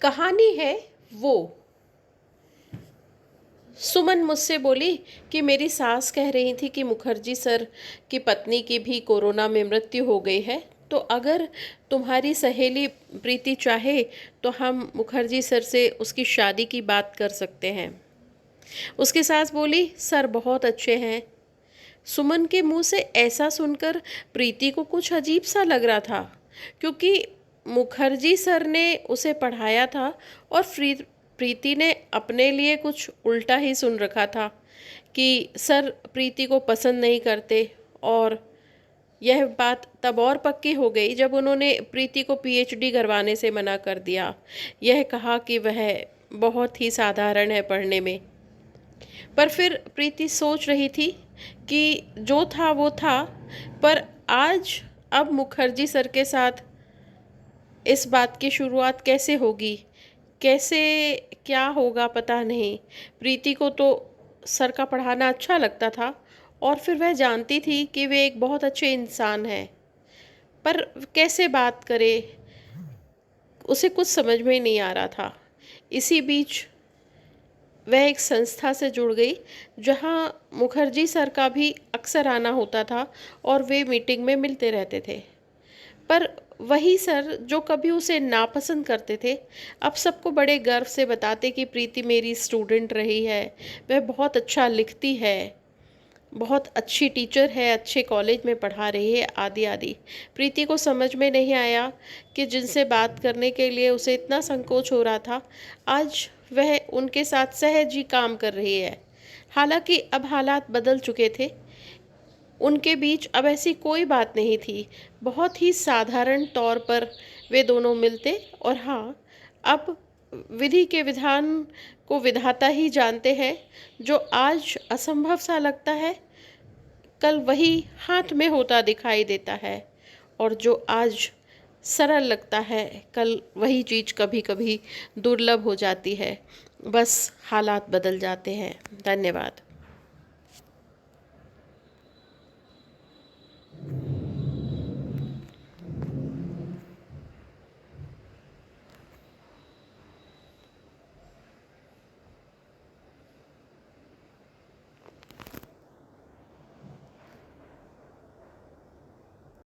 कहानी है वो। सुमन मुझसे बोली कि मेरी सास कह रही थी कि मुखर्जी सर की पत्नी की भी कोरोना में मृत्यु हो गई है, तो अगर तुम्हारी सहेली प्रीति चाहे तो हम मुखर्जी सर से उसकी शादी की बात कर सकते हैं। उसकी सास बोली, सर बहुत अच्छे हैं। सुमन के मुंह से ऐसा सुनकर प्रीति को कुछ अजीब सा लग रहा था, क्योंकि मुखर्जी सर ने उसे पढ़ाया था और प्रीति ने अपने लिए कुछ उल्टा ही सुन रखा था कि सर प्रीति को पसंद नहीं करते। और यह बात तब और पक्की हो गई जब उन्होंने प्रीति को पीएचडी करवाने से मना कर दिया। यह कहा कि वह बहुत ही साधारण है पढ़ने में। पर फिर प्रीति सोच रही थी कि जो था वो था, पर आज अब मुखर्जी सर के साथ इस बात की शुरुआत कैसे होगी, कैसे क्या होगा पता नहीं। प्रीति को तो सर का पढ़ाना अच्छा लगता था और फिर वह जानती थी कि वे एक बहुत अच्छे इंसान हैं, पर कैसे बात करे उसे कुछ समझ में नहीं आ रहा था। इसी बीच वह एक संस्था से जुड़ गई जहां मुखर्जी सर का भी अक्सर आना होता था और वे मीटिंग में मिलते रहते थे। पर वही सर जो कभी उसे नापसंद करते थे, अब सबको बड़े गर्व से बताते कि प्रीति मेरी स्टूडेंट रही है, वह बहुत अच्छा लिखती है, बहुत अच्छी टीचर है, अच्छे कॉलेज में पढ़ा रही है, आदि आदि। प्रीति को समझ में नहीं आया कि जिनसे बात करने के लिए उसे इतना संकोच हो रहा था, आज वह उनके साथ सहज ही काम कर रही है। हालांकि अब हालात बदल चुके थे, उनके बीच अब ऐसी कोई बात नहीं थी। बहुत ही साधारण तौर पर वे दोनों मिलते, और हाँ, अब विधि के विधान को विधाता ही जानते हैं। जो आज असंभव सा लगता है, कल वही हाथ में होता दिखाई देता है, और जो आज सरल लगता है, कल वही चीज़ कभी कभी दुर्लभ हो जाती है। बस हालात बदल जाते हैं। धन्यवाद।